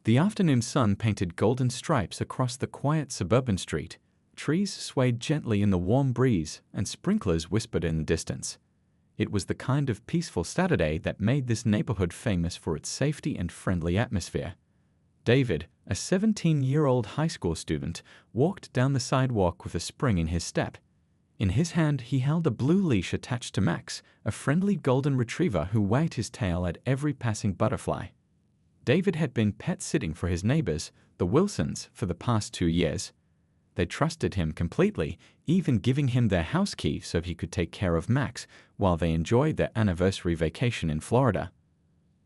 The afternoon sun painted golden stripes across the quiet suburban street. Trees swayed gently in the warm breeze, and sprinklers whispered in the distance. It was the kind of peaceful Saturday that made this neighborhood famous for its safety and friendly atmosphere. David, a 17-year-old high school student, walked down the sidewalk with a spring in his step. In his hand, he held a blue leash attached to Max, a friendly golden retriever who wagged his tail at every passing butterfly. David had been pet-sitting for his neighbors, the Wilsons, for the past 2 years. They trusted him completely, even giving him their house key so he could take care of Max while they enjoyed their anniversary vacation in Florida.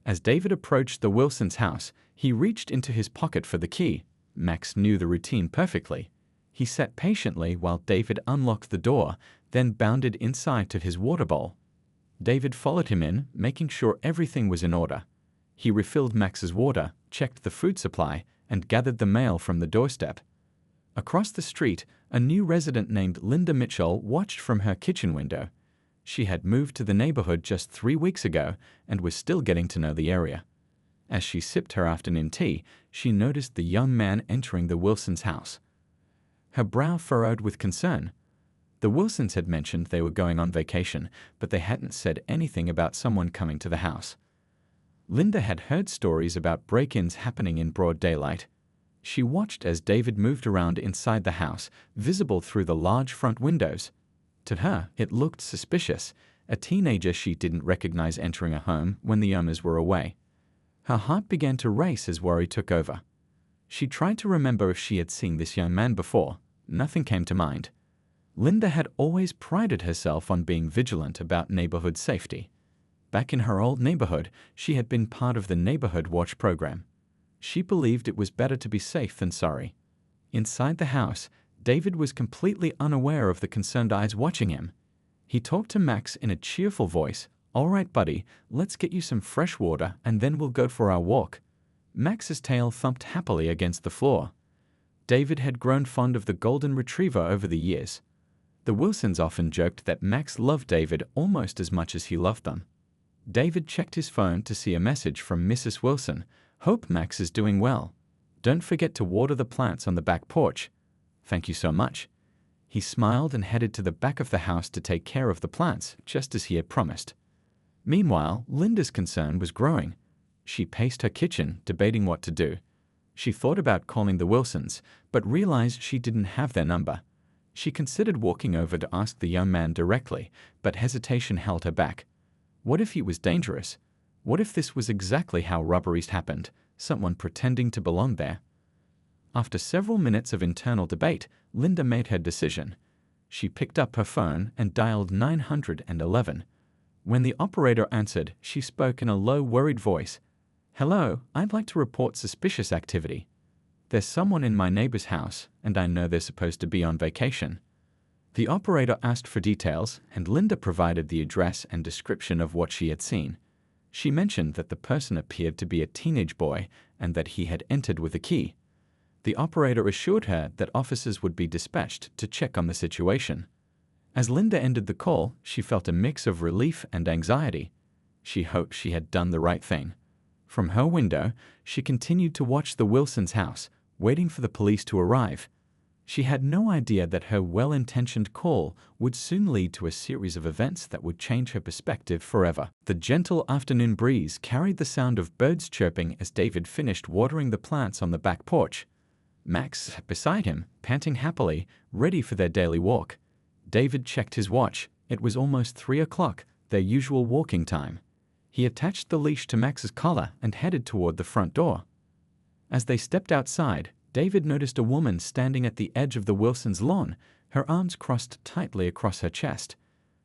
As David approached the Wilsons' house, he reached into his pocket for the key. Max knew the routine perfectly. He sat patiently while David unlocked the door, then bounded inside to his water bowl. David followed him in, making sure everything was in order. He refilled Max's water, checked the food supply, and gathered the mail from the doorstep. Across the street, a new resident named Linda Mitchell watched from her kitchen window. She had moved to the neighborhood just 3 weeks ago and was still getting to know the area. As she sipped her afternoon tea, she noticed the young man entering the Wilsons' house. Her brow furrowed with concern. The Wilsons had mentioned they were going on vacation, but they hadn't said anything about someone coming to the house. Linda had heard stories about break-ins happening in broad daylight. She watched as David moved around inside the house, visible through the large front windows. To her, it looked suspicious, a teenager she didn't recognize entering a home when the owners were away. Her heart began to race as worry took over. She tried to remember if she had seen this young man before. Nothing came to mind. Linda had always prided herself on being vigilant about neighborhood safety. Back in her old neighborhood, she had been part of the Neighborhood Watch program. She believed it was better to be safe than sorry. Inside the house, David was completely unaware of the concerned eyes watching him. He talked to Max in a cheerful voice. "All right, buddy, let's get you some fresh water and then we'll go for our walk." Max's tail thumped happily against the floor. David had grown fond of the golden retriever over the years. The Wilsons often joked that Max loved David almost as much as he loved them. David checked his phone to see a message from Mrs. Wilson. "Hope Max is doing well. Don't forget to water the plants on the back porch." "Thank you so much." He smiled and headed to the back of the house to take care of the plants, just as he had promised. Meanwhile, Linda's concern was growing. She paced her kitchen, debating what to do. She thought about calling the Wilsons, but realized she didn't have their number. She considered walking over to ask the young man directly, but hesitation held her back. What if he was dangerous? What if this was exactly how robberies happened, someone pretending to belong there? After several minutes of internal debate, Linda made her decision. She picked up her phone and dialed 911. When the operator answered, she spoke in a low, worried voice. "Hello, I'd like to report suspicious activity. There's someone in my neighbor's house, and I know they're supposed to be on vacation." The operator asked for details, and Linda provided the address and description of what she had seen. She mentioned that the person appeared to be a teenage boy and that he had entered with a key. The operator assured her that officers would be dispatched to check on the situation. As Linda ended the call, she felt a mix of relief and anxiety. She hoped she had done the right thing. From her window, she continued to watch the Wilsons' house, waiting for the police to arrive. She had no idea that her well-intentioned call would soon lead to a series of events that would change her perspective forever. The gentle afternoon breeze carried the sound of birds chirping as David finished watering the plants on the back porch. Max sat beside him, panting happily, ready for their daily walk. David checked his watch. It was almost 3 o'clock, their usual walking time. He attached the leash to Max's collar and headed toward the front door. As they stepped outside, David noticed a woman standing at the edge of the Wilsons' lawn, her arms crossed tightly across her chest.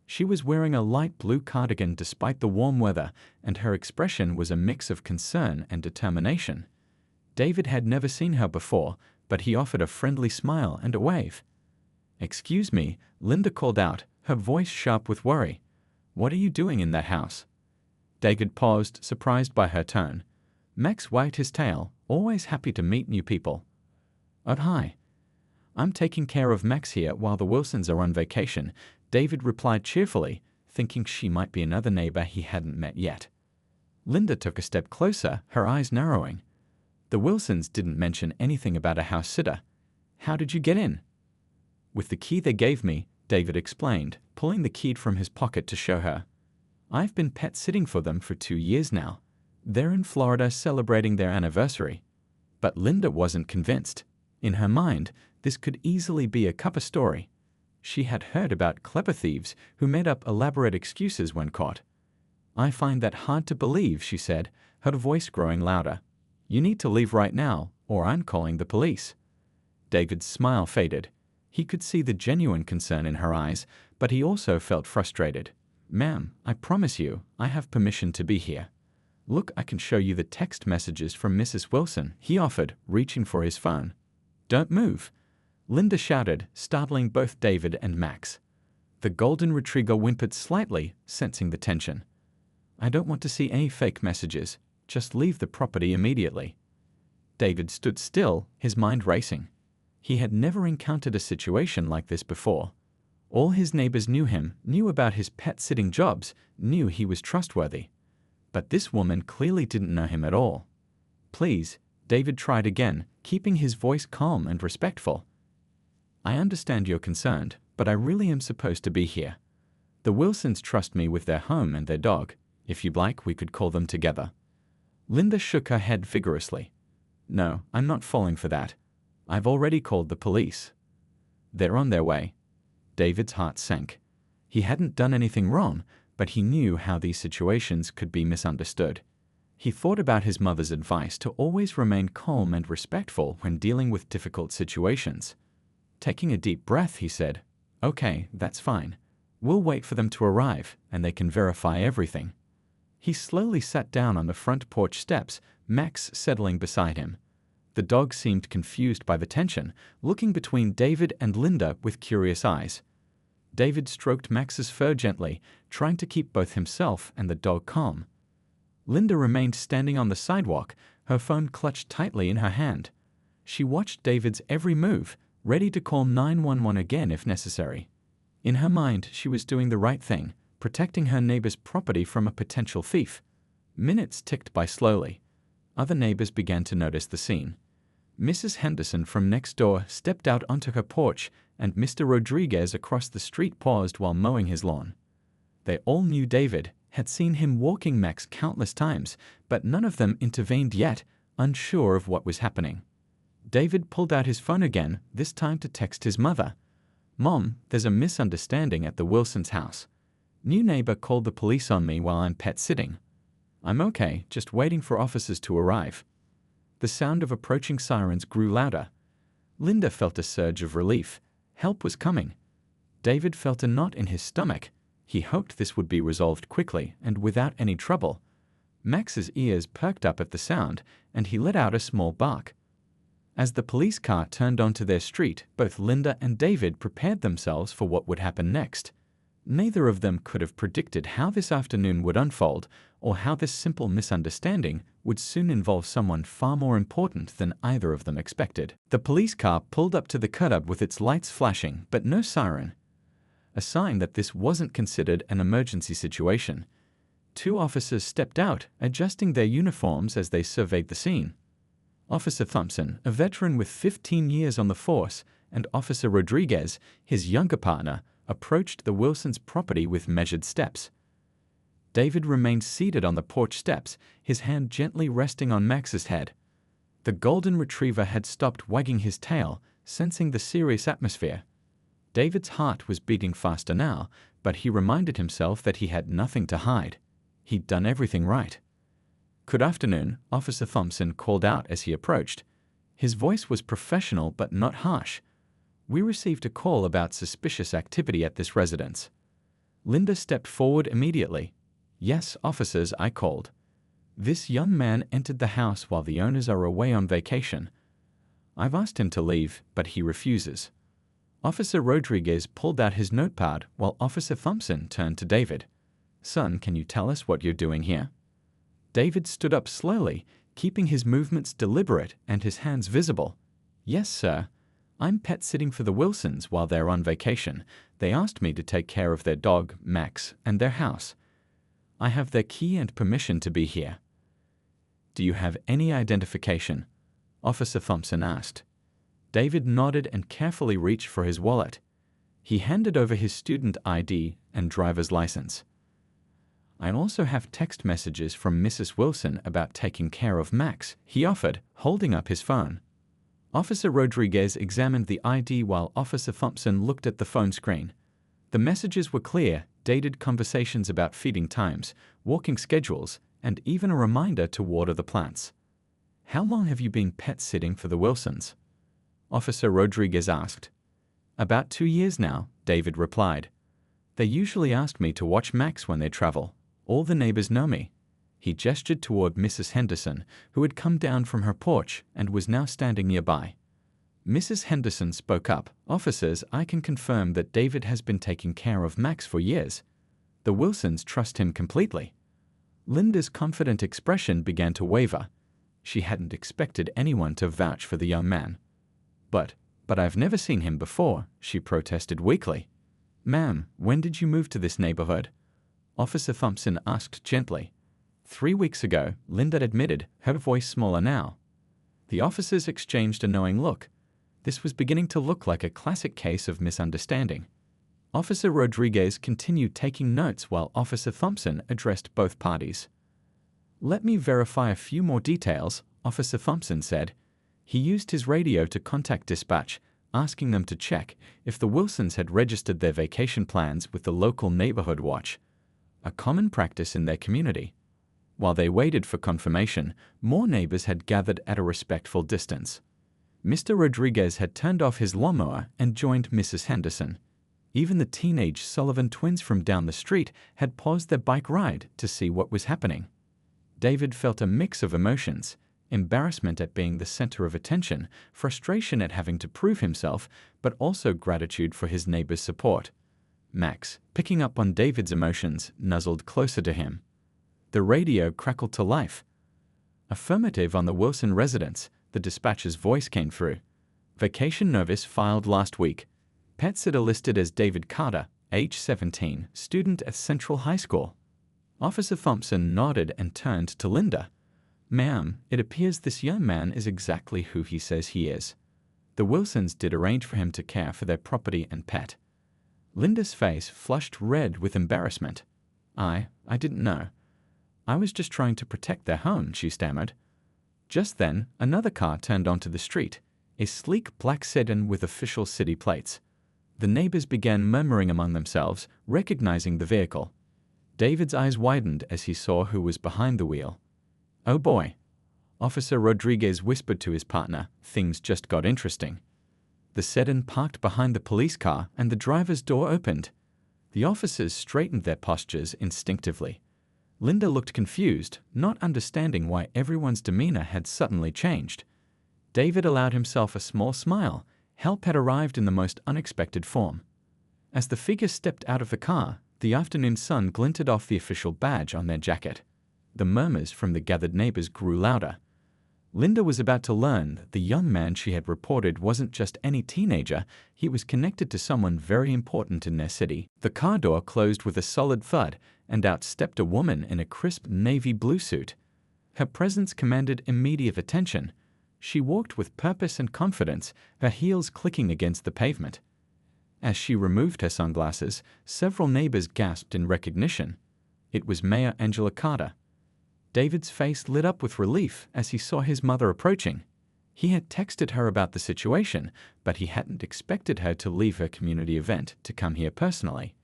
She was wearing a light blue cardigan despite the warm weather, and her expression was a mix of concern and determination. David had never seen her before, but he offered a friendly smile and a wave. "Excuse me," Linda called out, her voice sharp with worry. "What are you doing in that house?" David paused, surprised by her tone. Max wagged his tail, always happy to meet new people. "Oh, hi. I'm taking care of Max here while the Wilsons are on vacation," David replied cheerfully, thinking she might be another neighbor he hadn't met yet. Linda took a step closer, her eyes narrowing. The Wilsons didn't mention anything about a house sitter. How did you get in? With the key they gave me, David explained, pulling the key from his pocket to show her. I've been pet sitting for them for 2 years now. They're in Florida celebrating their anniversary. But Linda wasn't convinced. In her mind, this could easily be a cover story. She had heard about clever thieves who made up elaborate excuses when caught. I find that hard to believe, she said, her voice growing louder. You need to leave right now, or I'm calling the police. David's smile faded. He could see the genuine concern in her eyes, but he also felt frustrated. Ma'am, I promise you, I have permission to be here. Look, I can show you the text messages from Mrs. Wilson, he offered, reaching for his phone. Don't move, Linda shouted, startling both David and Max. The golden retriever whimpered slightly, sensing the tension. I don't want to see any fake messages. Just leave the property immediately. David stood still, his mind racing. He had never encountered a situation like this before. All his neighbors knew him, knew about his pet-sitting jobs, knew he was trustworthy. But this woman clearly didn't know him at all. Please, David tried again, keeping his voice calm and respectful. I understand you're concerned, but I really am supposed to be here. The Wilsons trust me with their home and their dog. If you'd like, we could call them together. Linda shook her head vigorously. No, I'm not falling for that. I've already called the police. They're on their way. David's heart sank. He hadn't done anything wrong, but he knew how these situations could be misunderstood. He thought about his mother's advice to always remain calm and respectful when dealing with difficult situations. Taking a deep breath, he said, Okay, that's fine. We'll wait for them to arrive, and they can verify everything. He slowly sat down on the front porch steps, Max settling beside him. The dog seemed confused by the tension, looking between David and Linda with curious eyes. David stroked Max's fur gently, trying to keep both himself and the dog calm. Linda remained standing on the sidewalk, her phone clutched tightly in her hand. She watched David's every move, ready to call 911 again if necessary. In her mind, she was doing the right thing, protecting her neighbor's property from a potential thief. Minutes ticked by slowly. Other neighbors began to notice the scene. Mrs. Henderson from next door stepped out onto her porch, and Mr. Rodriguez across the street paused while mowing his lawn. They all knew David, had seen him walking Max countless times, but none of them intervened yet, unsure of what was happening. David pulled out his phone again, this time to text his mother. Mom, there's a misunderstanding at the Wilsons' house. New neighbor called the police on me while I'm pet sitting. I'm okay, just waiting for officers to arrive. The sound of approaching sirens grew louder. Linda felt a surge of relief. Help was coming. David felt a knot in his stomach. He hoped this would be resolved quickly and without any trouble. Max's ears perked up at the sound, and he let out a small bark. As the police car turned onto their street, both Linda and David prepared themselves for what would happen next. Neither of them could have predicted how this afternoon would unfold, or how this simple misunderstanding would soon involve someone far more important than either of them expected. The police car pulled up to the curb with its lights flashing, but no siren. A sign that this wasn't considered an emergency situation. 2 officers stepped out, adjusting their uniforms as they surveyed the scene. Officer Thompson, a veteran with 15 years on the force, and Officer Rodriguez, his younger partner, approached the Wilsons' property with measured steps. David remained seated on the porch steps, his hand gently resting on Max's head. The golden retriever had stopped wagging his tail, sensing the serious atmosphere. David's heart was beating faster now, but he reminded himself that he had nothing to hide. He'd done everything right. Good afternoon, Officer Thompson called out as he approached. His voice was professional but not harsh. We received a call about suspicious activity at this residence. Linda stepped forward immediately. Yes, officers, I called. This young man entered the house while the owners are away on vacation. I've asked him to leave, but he refuses. Officer Rodriguez pulled out his notepad while Officer Thompson turned to David. Son, can you tell us what you're doing here? David stood up slowly, keeping his movements deliberate and his hands visible. Yes, sir. I'm pet sitting for the Wilsons while they're on vacation. They asked me to take care of their dog, Max, and their house. I have their key and permission to be here. Do you have any identification? Officer Thompson asked. David nodded and carefully reached for his wallet. He handed over his student ID and driver's license. "I also have text messages from Mrs. Wilson about taking care of Max," he offered, holding up his phone. Officer Rodriguez examined the ID while Officer Thompson looked at the phone screen. The messages were clear, dated conversations about feeding times, walking schedules, and even a reminder to water the plants. "How long have you been pet sitting for the Wilsons?" Officer Rodriguez asked. "About 2 years now," David replied. "They usually ask me to watch Max when they travel. All the neighbors know me." He gestured toward Mrs. Henderson, who had come down from her porch and was now standing nearby. Mrs. Henderson spoke up. "Officers, I can confirm that David has been taking care of Max for years. The Wilsons trust him completely." Linda's confident expression began to waver. She hadn't expected anyone to vouch for the young man. But I've never seen him before," she protested weakly. "Ma'am, when did you move to this neighborhood?" Officer Thompson asked gently. 3 weeks ago," Linda admitted, her voice smaller now. The officers exchanged a knowing look. This was beginning to look like a classic case of misunderstanding. Officer Rodriguez continued taking notes while Officer Thompson addressed both parties. "Let me verify a few more details," Officer Thompson said. He used his radio to contact dispatch, asking them to check if the Wilsons had registered their vacation plans with the local neighborhood watch, a common practice in their community. While they waited for confirmation, more neighbors had gathered at a respectful distance. Mr. Rodriguez had turned off his lawnmower and joined Mrs. Henderson. Even the teenage Sullivan twins from down the street had paused their bike ride to see what was happening. David felt a mix of emotions: embarrassment at being the center of attention, frustration at having to prove himself, but also gratitude for his neighbor's support. Max, picking up on David's emotions, nuzzled closer to him. The radio crackled to life. "Affirmative on the Wilson residence," the dispatcher's voice came through. "Vacation notice filed last week. Pet sitter listed as David Carter, age 17, student at Central High School." Officer Thompson nodded and turned to Linda. "Ma'am, it appears this young man is exactly who he says he is. The Wilsons did arrange for him to care for their property and pet." Linda's face flushed red with embarrassment. I didn't know. I was just trying to protect their home," she stammered. Just then, another car turned onto the street, a sleek black sedan with official city plates. The neighbors began murmuring among themselves, recognizing the vehicle. David's eyes widened as he saw who was behind the wheel. "Oh boy," Officer Rodriguez whispered to his partner. "Things just got interesting." The sedan parked behind the police car and the driver's door opened. The officers straightened their postures instinctively. Linda looked confused, not understanding why everyone's demeanor had suddenly changed. David allowed himself a small smile. Help had arrived in the most unexpected form. As the figure stepped out of the car, the afternoon sun glinted off the official badge on their jacket. The murmurs from the gathered neighbors grew louder. Linda was about to learn that the young man she had reported wasn't just any teenager, he was connected to someone very important in their city. The car door closed with a solid thud, and out stepped a woman in a crisp navy blue suit. Her presence commanded immediate attention. She walked with purpose and confidence, her heels clicking against the pavement. As she removed her sunglasses, several neighbors gasped in recognition. It was Mayor Angela Carter. David's face lit up with relief as he saw his mother approaching. He had texted her about the situation, but he hadn't expected her to leave her community event to come here personally.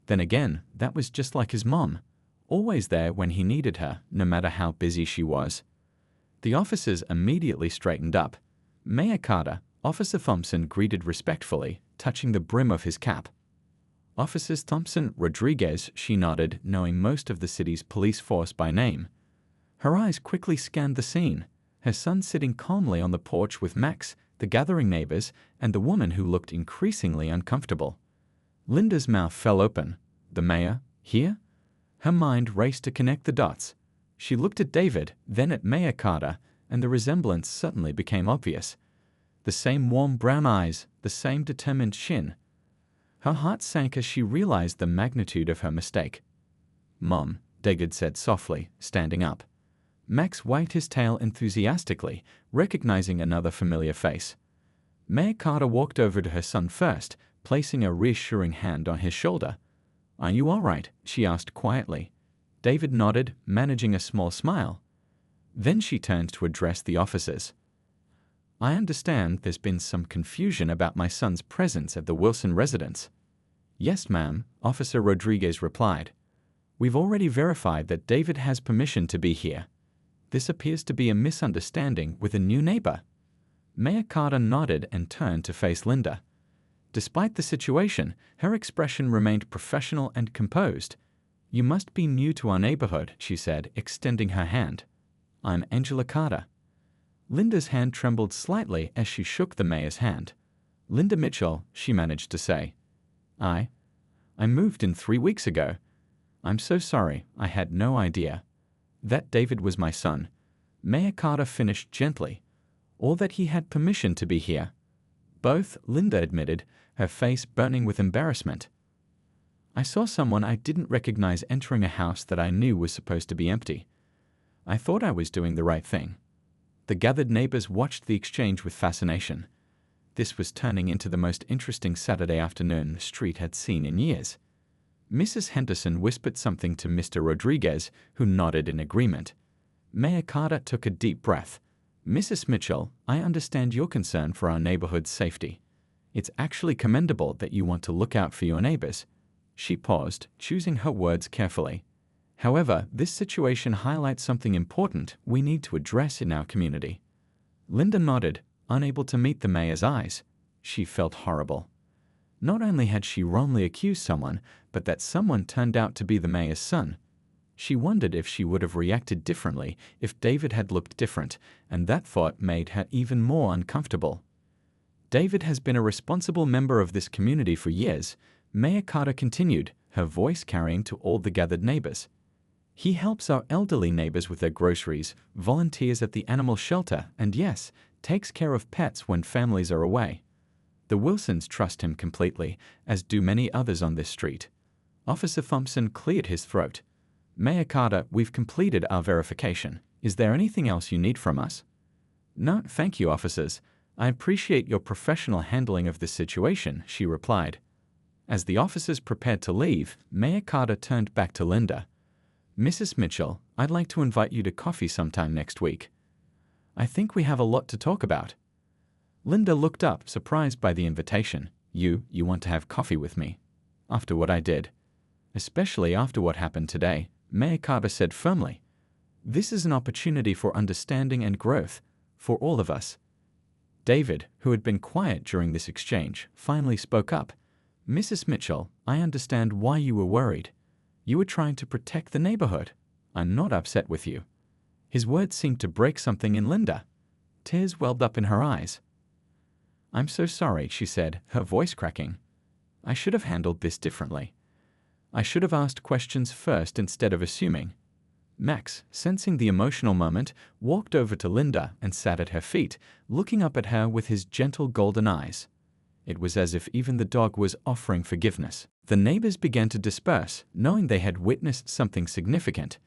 Then again, that was just like his mom, always there when he needed her, no matter how busy she was. The officers immediately straightened up. "Mayor Carter," Officer Thompson greeted respectfully, touching the brim of his cap. "Officers Thompson, Rodriguez," she nodded, knowing most of the city's police force by name. Her eyes quickly scanned the scene, her son sitting calmly on the porch with Max, the gathering neighbors, and the woman who looked increasingly uncomfortable. Linda's mouth fell open. The mayor? Here? Her mind raced to connect the dots. She looked at David, then at Mayor Carter, and the resemblance suddenly became obvious. The same warm brown eyes, the same determined chin. Her heart sank as she realized the magnitude of her mistake. "Mom," David said softly, standing up. Max wagged his tail enthusiastically, recognizing another familiar face. Mayor Carter walked over to her son first, placing a reassuring hand on his shoulder. "Are you all right?" she asked quietly. David nodded, managing a small smile. Then she turned to address the officers. "I understand there's been some confusion about my son's presence at the Wilson residence." "Yes, ma'am," Officer Rodriguez replied. "We've already verified that David has permission to be here. This appears to be a misunderstanding with a new neighbor." Mayor Carter nodded and turned to face Linda. Despite the situation, her expression remained professional and composed. "You must be new to our neighborhood," she said, extending her hand. "I'm Angela Carter." Linda's hand trembled slightly as she shook the mayor's hand. "Linda Mitchell," she managed to say. I moved in 3 weeks ago. I'm so sorry, I had no idea. That David was my son." Mayor Carter finished gently. "Or that he had permission to be here." "Both," Linda admitted, her face burning with embarrassment. "I saw someone I didn't recognize entering a house that I knew was supposed to be empty. I thought I was doing the right thing." The gathered neighbors watched the exchange with fascination. This was turning into the most interesting Saturday afternoon the street had seen in years. Mrs. Henderson whispered something to Mr. Rodriguez, who nodded in agreement. Mayor Carter took a deep breath. "Mrs. Mitchell, I understand your concern for our neighborhood's safety. It's actually commendable that you want to look out for your neighbors." She paused, choosing her words carefully. "However, this situation highlights something important we need to address in our community." Linda nodded, unable to meet the mayor's eyes. She felt horrible. Not only had she wrongly accused someone, but that someone turned out to be the mayor's son. She wondered if she would have reacted differently if David had looked different, and that thought made her even more uncomfortable. "David has been a responsible member of this community for years," Mayor Carter continued, her voice carrying to all the gathered neighbors. "He helps our elderly neighbors with their groceries, volunteers at the animal shelter, and yes, takes care of pets when families are away. The Wilsons trust him completely, as do many others on this street." Officer Thompson cleared his throat. "Mayor Carter, we've completed our verification. Is there anything else you need from us?" "No, thank you, officers. I appreciate your professional handling of this situation," she replied. As the officers prepared to leave, Mayor Carter turned back to Linda. "Mrs. Mitchell, I'd like to invite you to coffee sometime next week. I think we have a lot to talk about." Linda looked up, surprised by the invitation. You want to have coffee with me? After what I did? Especially after what happened today," Mayor Carter said firmly. "This is an opportunity for understanding and growth, for all of us." David, who had been quiet during this exchange, finally spoke up. "Mrs. Mitchell, I understand why you were worried. You were trying to protect the neighborhood. I'm not upset with you." His words seemed to break something in Linda. Tears welled up in her eyes. "I'm so sorry," she said, her voice cracking. "I should have handled this differently. I should have asked questions first instead of assuming." Max, sensing the emotional moment, walked over to Linda and sat at her feet, looking up at her with his gentle golden eyes. It was as if even the dog was offering forgiveness. The neighbors began to disperse, knowing they had witnessed something significant.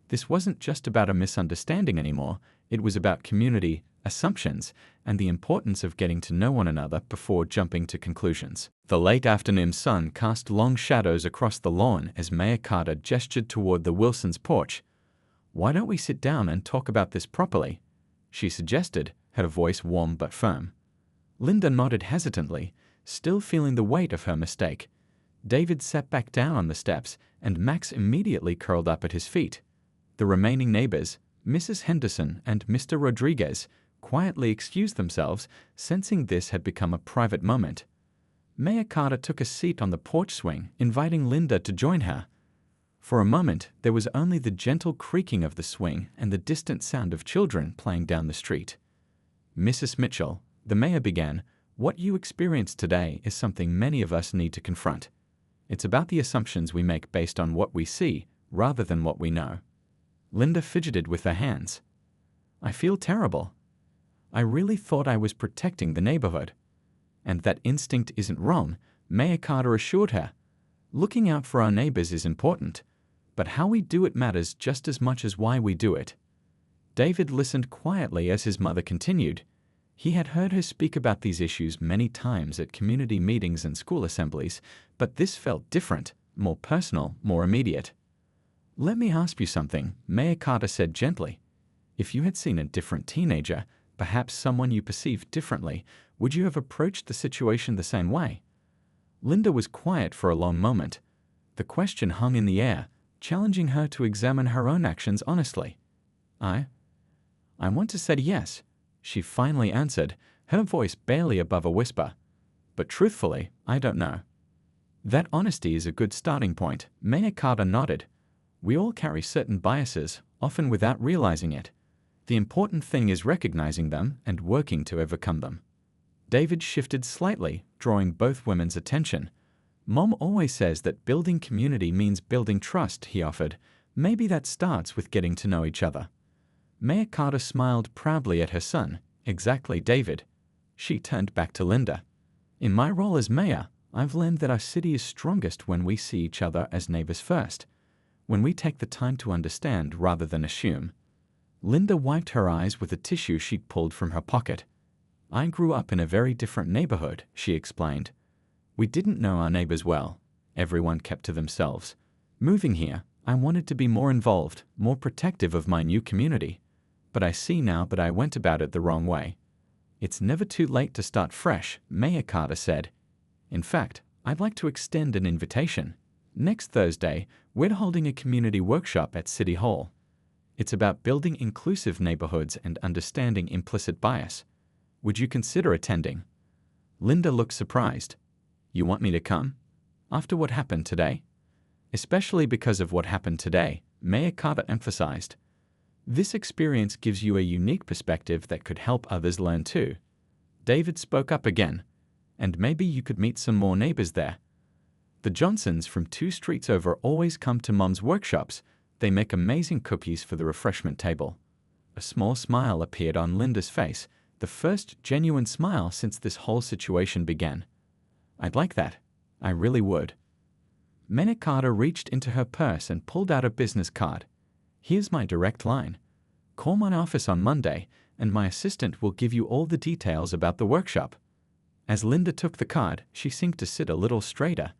This wasn't just about a misunderstanding anymore, it was about community, assumptions, and the importance of getting to know one another before jumping to conclusions. The late afternoon sun cast long shadows across the lawn as Mayor Carter gestured toward the Wilsons' porch. "Why don't we sit down and talk about this properly?" she suggested, her voice warm but firm. Linda nodded hesitantly, still feeling the weight of her mistake. David sat back down on the steps, and Max immediately curled up at his feet. The remaining neighbors, Mrs. Henderson and Mr. Rodriguez, quietly excused themselves, sensing this had become a private moment. Mayor Carter took a seat on the porch swing, inviting Linda to join her. For a moment, there was only the gentle creaking of the swing and the distant sound of children playing down the street. "Mrs. Mitchell," the mayor began, "what you experienced today is something many of us need to confront. It's about the assumptions we make based on what we see, rather than what we know." Linda fidgeted with her hands. "I feel terrible. I really thought I was protecting the neighborhood." "And that instinct isn't wrong," Mayor Carter assured her. "Looking out for our neighbors is important, but how we do it matters just as much as why we do it." David listened quietly as his mother continued. He had heard her speak about these issues many times at community meetings and school assemblies, but this felt different, more personal, more immediate. "Let me ask you something," Mayor Carter said gently. "If you had seen a different teenager, perhaps someone you perceived differently, would you have approached the situation the same way?" Linda was quiet for a long moment. The question hung in the air, challenging her to examine her own actions honestly. I want to say yes," she finally answered, her voice barely above a whisper. "But truthfully, I don't know." "That honesty is a good starting point," Mayor Carter nodded. "We all carry certain biases, often without realizing it. The important thing is recognizing them and working to overcome them." David shifted slightly, drawing both women's attention. "Mom always says that building community means building trust," he offered. "Maybe that starts with getting to know each other." Mayor Carter smiled proudly at her son. "Exactly, David." She turned back to Linda. "In my role as mayor, I've learned that our city is strongest when we see each other as neighbors first, when we take the time to understand rather than assume." Linda wiped her eyes with a tissue she'd pulled from her pocket. "I grew up in a very different neighborhood," she explained. "We didn't know our neighbors well. Everyone kept to themselves. Moving here, I wanted to be more involved, more protective of my new community. But I see now that I went about it the wrong way." "It's never too late to start fresh," Mayor Carter said. "In fact, I'd like to extend an invitation. Next Thursday, we're holding a community workshop at City Hall. It's about building inclusive neighborhoods and understanding implicit bias. Would you consider attending?" Linda looked surprised. "You want me to come? After what happened today?" "Especially because of what happened today," Mayor Carter emphasized. "This experience gives you a unique perspective that could help others learn too." David spoke up again. "And maybe you could meet some more neighbors there. The Johnsons from 2 streets over always come to Mom's workshops. They make amazing cookies for the refreshment table." A small smile appeared on Linda's face, the first genuine smile since this whole situation began. "I'd like that. I really would." Mayor Carter reached into her purse and pulled out a business card. "Here's my direct line. Call my office on Monday, and my assistant will give you all the details about the workshop." As Linda took the card, she seemed to sit a little straighter.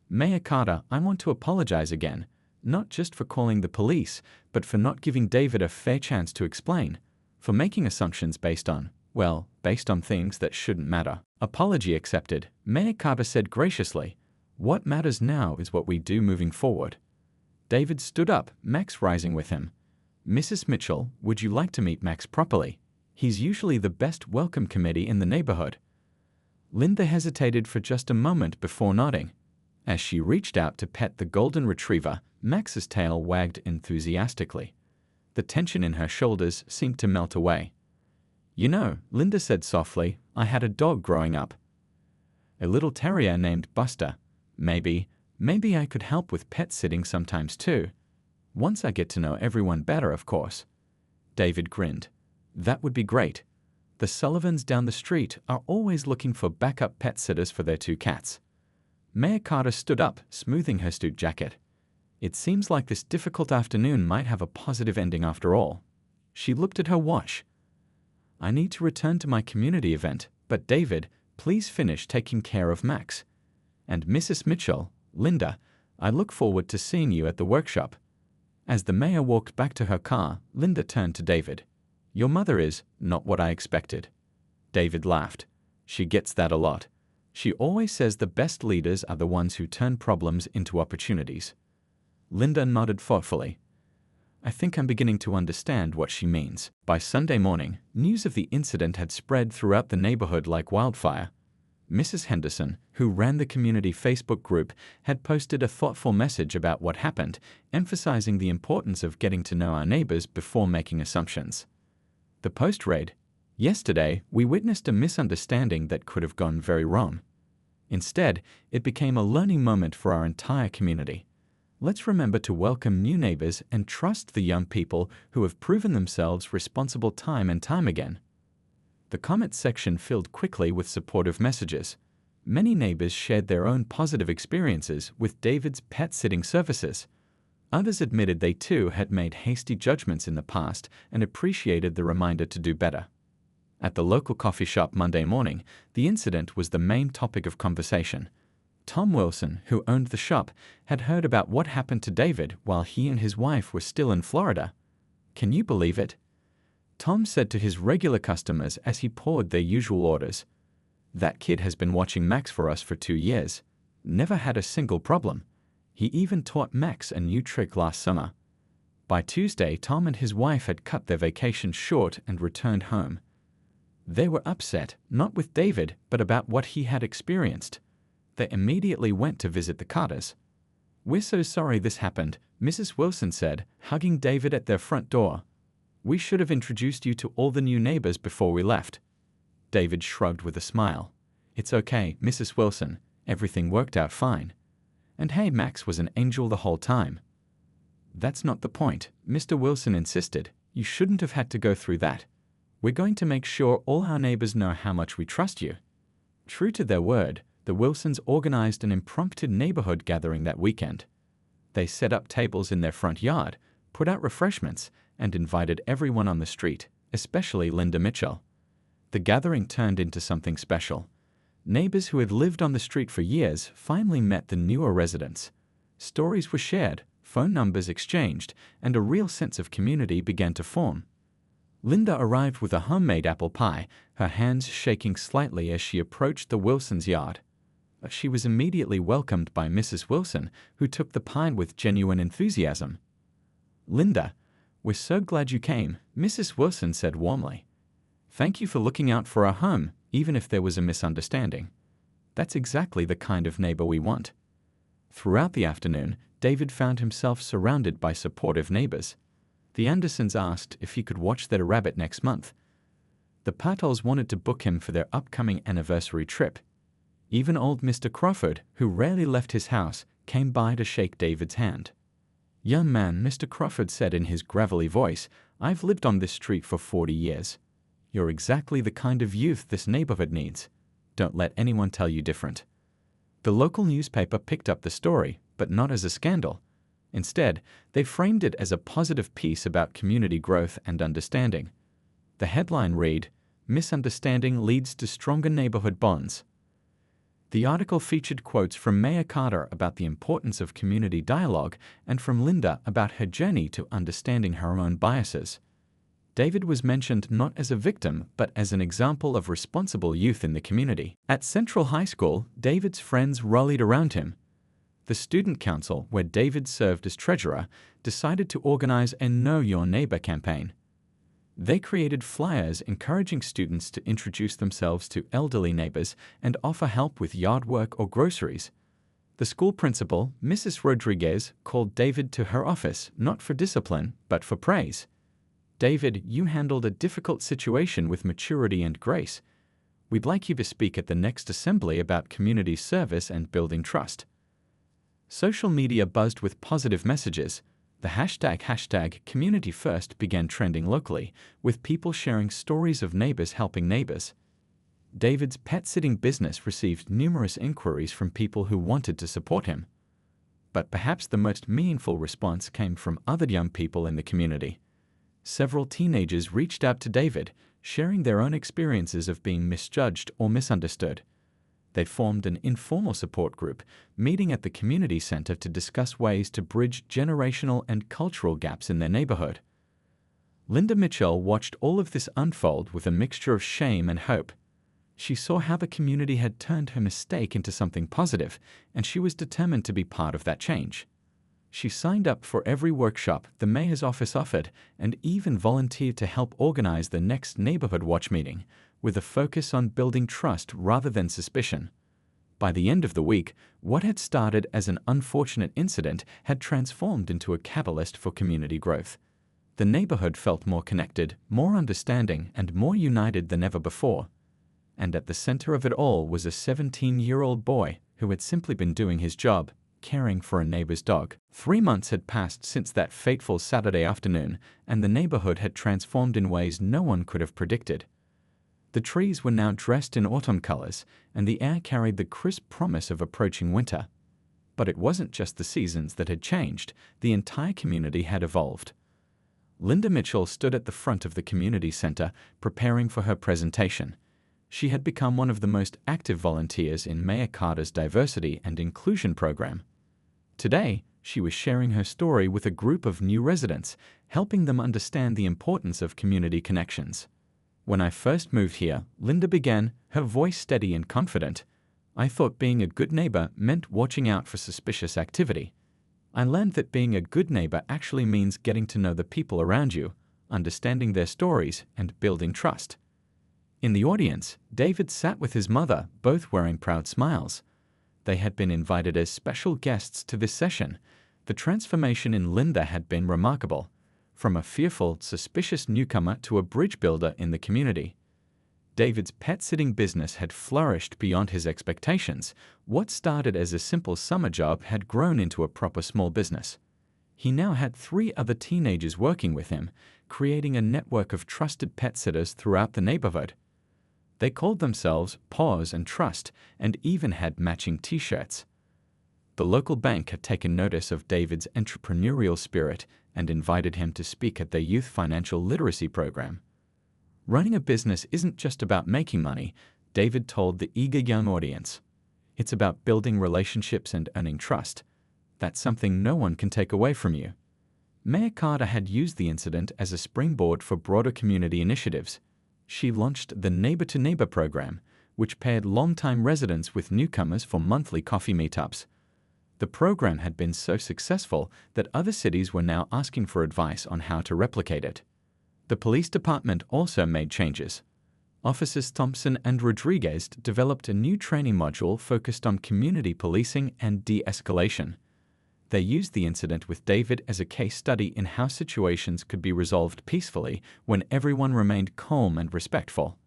"Mayor Carter, I want to apologize again, not just for calling the police, but for not giving David a fair chance to explain, for making assumptions based on things that shouldn't matter." "Apology accepted," Mayor Carter said graciously. "What matters now is what we do moving forward." David stood up, Max rising with him. "Mrs. Mitchell, would you like to meet Max properly? He's usually the best welcome committee in the neighborhood." Linda hesitated for just a moment before nodding. As she reached out to pet the golden retriever, Max's tail wagged enthusiastically. The tension in her shoulders seemed to melt away. "You know," Linda said softly, "I had a dog growing up. A little terrier named Buster. Maybe I could help with pet sitting sometimes too. Once I get to know everyone better, of course." David grinned. "That would be great. The Sullivans down the street are always looking for backup pet sitters for their 2 cats." Mayor Carter stood up, smoothing her suit jacket. "It seems like this difficult afternoon might have a positive ending after all." She looked at her watch. "I need to return to my community event, but David, please finish taking care of Max. And Mrs. Mitchell, Linda, I look forward to seeing you at the workshop." As the mayor walked back to her car, Linda turned to David. "Your mother is not what I expected." David laughed. "She gets that a lot. She always says the best leaders are the ones who turn problems into opportunities." Linda nodded thoughtfully. "I think I'm beginning to understand what she means." By Sunday morning, news of the incident had spread throughout the neighborhood like wildfire. Mrs. Henderson, who ran the community Facebook group, had posted a thoughtful message about what happened, emphasizing the importance of getting to know our neighbors before making assumptions. The post read, "Yesterday, we witnessed a misunderstanding that could have gone very wrong. Instead, it became a learning moment for our entire community. Let's remember to welcome new neighbors and trust the young people who have proven themselves responsible time and time again." The comment section filled quickly with supportive messages. Many neighbors shared their own positive experiences with David's pet sitting services. Others admitted they too had made hasty judgments in the past and appreciated the reminder to do better. At the local coffee shop Monday morning, the incident was the main topic of conversation. Tom Wilson, who owned the shop, had heard about what happened to David while he and his wife were still in Florida. "Can you believe it?" Tom said to his regular customers as he poured their usual orders. "That kid has been watching Max for us for 2 years. Never had a single problem. He even taught Max a new trick last summer." By Tuesday, Tom and his wife had cut their vacation short and returned home. They were upset, not with David, but about what he had experienced. They immediately went to visit the Carters. "We're so sorry this happened," Mrs. Wilson said, hugging David at their front door. "We should have introduced you to all the new neighbors before we left." David shrugged with a smile. "It's okay, Mrs. Wilson. Everything worked out fine. And hey, Max was an angel the whole time." "That's not the point," Mr. Wilson insisted. "You shouldn't have had to go through that. We're going to make sure all our neighbors know how much we trust you." True to their word, the Wilsons organized an impromptu neighborhood gathering that weekend. They set up tables in their front yard, put out refreshments, and invited everyone on the street, especially Linda Mitchell. The gathering turned into something special. Neighbors who had lived on the street for years finally met the newer residents. Stories were shared, phone numbers exchanged, and a real sense of community began to form. Linda arrived with a homemade apple pie, her hands shaking slightly as she approached the Wilsons' yard. She was immediately welcomed by Mrs. Wilson, who took the pie with genuine enthusiasm. "Linda, we're so glad you came," Mrs. Wilson said warmly. "Thank you for looking out for our home, even if there was a misunderstanding. That's exactly the kind of neighbor we want." Throughout the afternoon, David found himself surrounded by supportive neighbors. The Andersons asked if he could watch their rabbit next month. The Patols wanted to book him for their upcoming anniversary trip. Even old Mr. Crawford, who rarely left his house, came by to shake David's hand. "Young man," Mr. Crawford said in his gravelly voice, "I've lived on this street for 40 years. You're exactly the kind of youth this neighborhood needs. Don't let anyone tell you different." The local newspaper picked up the story, but not as a scandal. Instead, they framed it as a positive piece about community growth and understanding. The headline read, "Misunderstanding leads to stronger neighborhood bonds." The article featured quotes from Mayor Carter about the importance of community dialogue and from Linda about her journey to understanding her own biases. David was mentioned not as a victim, but as an example of responsible youth in the community. At Central High School, David's friends rallied around him. The Student Council, where David served as treasurer, decided to organize a Know Your Neighbor campaign. They created flyers encouraging students to introduce themselves to elderly neighbors and offer help with yard work or groceries. The school principal, Mrs. Rodriguez, called David to her office, not for discipline, but for praise. "David, you handled a difficult situation with maturity and grace. We'd like you to speak at the next assembly about community service and building trust." Social media buzzed with positive messages. The hashtag #CommunityFirst began trending locally, with people sharing stories of neighbors helping neighbors. David's pet-sitting business received numerous inquiries from people who wanted to support him. But perhaps the most meaningful response came from other young people in the community. Several teenagers reached out to David, sharing their own experiences of being misjudged or misunderstood. They formed an informal support group, meeting at the community center to discuss ways to bridge generational and cultural gaps in their neighborhood. Linda Mitchell watched all of this unfold with a mixture of shame and hope. She saw how the community had turned her mistake into something positive, and she was determined to be part of that change. She signed up for every workshop the mayor's office offered and even volunteered to help organize the next Neighborhood Watch meeting, with a focus on building trust rather than suspicion. By the end of the week, what had started as an unfortunate incident had transformed into a catalyst for community growth. The neighborhood felt more connected, more understanding, and more united than ever before. And at the center of it all was a 17-year-old boy who had simply been doing his job, caring for a neighbor's dog. 3 months had passed since that fateful Saturday afternoon, and the neighborhood had transformed in ways no one could have predicted. The trees were now dressed in autumn colors, and the air carried the crisp promise of approaching winter. But it wasn't just the seasons that had changed, the entire community had evolved. Linda Mitchell stood at the front of the community center, preparing for her presentation. She had become one of the most active volunteers in Mayor Carter's diversity and inclusion program. Today, she was sharing her story with a group of new residents, helping them understand the importance of community connections. "When I first moved here," Linda began, her voice steady and confident, "I thought being a good neighbor meant watching out for suspicious activity. I learned that being a good neighbor actually means getting to know the people around you, understanding their stories, and building trust." In the audience, David sat with his mother, both wearing proud smiles. They had been invited as special guests to this session. The transformation in Linda had been remarkable, from a fearful, suspicious newcomer to a bridge builder in the community. David's pet-sitting business had flourished beyond his expectations. What started as a simple summer job had grown into a proper small business. He now had 3 other teenagers working with him, creating a network of trusted pet sitters throughout the neighborhood. They called themselves Paws and Trust and even had matching t-shirts. The local bank had taken notice of David's entrepreneurial spirit and invited him to speak at their youth financial literacy program. Running a business isn't just about making money, David told the eager young audience. It's about building relationships and earning trust. That's something no one can take away from you. Mayor Carter had used the incident as a springboard for broader community initiatives. She launched the Neighbor to Neighbor program, which paired longtime residents with newcomers for monthly coffee meetups. The program had been so successful that other cities were now asking for advice on how to replicate it. The police department also made changes. Officers Thompson and Rodriguez developed a new training module focused on community policing and de-escalation. They used the incident with David as a case study in how situations could be resolved peacefully when everyone remained calm and respectful.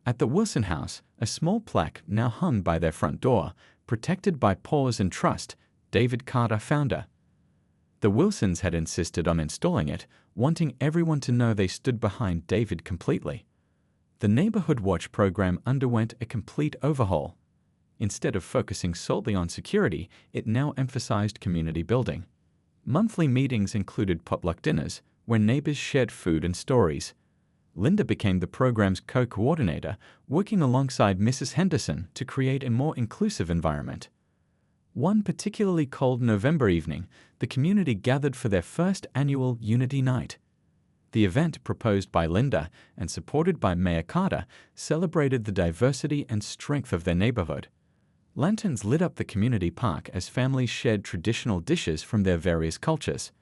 At the Wilson house, a small plaque now hung by their front door, protected by Paws and Trust, David Carter, founder. The Wilsons had insisted on installing it, wanting everyone to know they stood behind David completely. The Neighborhood Watch program underwent a complete overhaul. Instead of focusing solely on security, it now emphasized community building. Monthly meetings included potluck dinners, where neighbors shared food and stories. Linda became the program's co-coordinator, working alongside Mrs. Henderson to create a more inclusive environment. One particularly cold November evening, the community gathered for their first annual Unity Night. The event, proposed by Linda and supported by Mayor Carter, celebrated the diversity and strength of their neighborhood. Lanterns lit up the community park as families shared traditional dishes from their various cultures.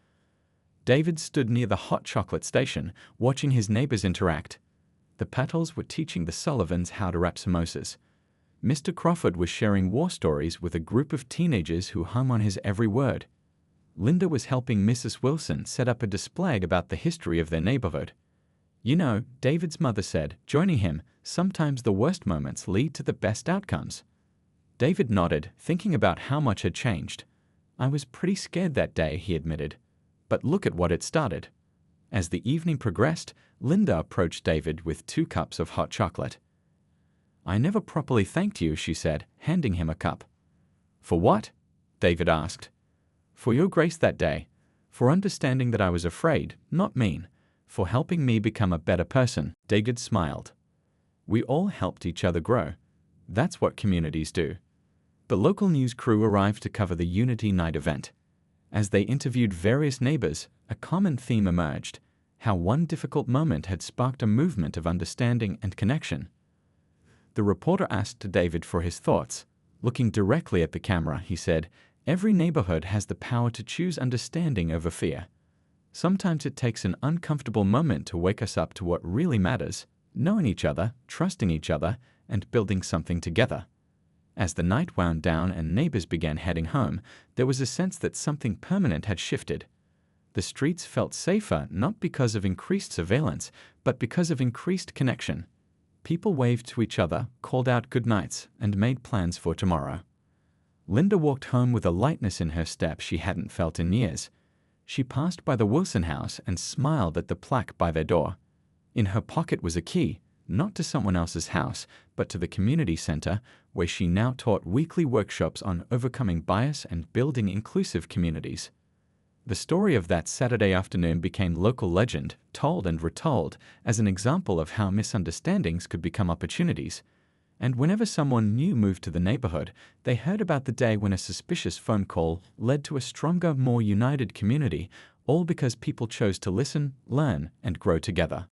David stood near the hot chocolate station, watching his neighbors interact. The Patels were teaching the Sullivans how to wrap samosas. Mr. Crawford was sharing war stories with a group of teenagers who hung on his every word. Linda was helping Mrs. Wilson set up a display about the history of their neighborhood. "You know," David's mother said, joining him, "sometimes the worst moments lead to the best outcomes." David nodded, thinking about how much had changed. "I was pretty scared that day," he admitted. "But look at what it started." As the evening progressed, Linda approached David with 2 cups of hot chocolate. "I never properly thanked you," she said, handing him a cup. "For what?" David asked. "For your grace that day. For understanding that I was afraid, not mean. For helping me become a better person." David smiled. "We all helped each other grow. That's what communities do." The local news crew arrived to cover the Unity Night event. As they interviewed various neighbors, a common theme emerged: how one difficult moment had sparked a movement of understanding and connection. The reporter asked David for his thoughts. Looking directly at the camera, he said, "Every neighborhood has the power to choose understanding over fear. Sometimes it takes an uncomfortable moment to wake us up to what really matters: knowing each other, trusting each other, and building something together." As the night wound down and neighbors began heading home, there was a sense that something permanent had shifted. The streets felt safer not because of increased surveillance, but because of increased connection. People waved to each other, called out good nights, and made plans for tomorrow. Linda walked home with a lightness in her step she hadn't felt in years. She passed by the Wilson house and smiled at the plaque by their door. In her pocket was a key, not to someone else's house, but to the community center, where she now taught weekly workshops on overcoming bias and building inclusive communities. The story of that Saturday afternoon became local legend, told and retold as an example of how misunderstandings could become opportunities. And whenever someone new moved to the neighborhood, they heard about the day when a suspicious phone call led to a stronger, more united community, all because people chose to listen, learn, and grow together.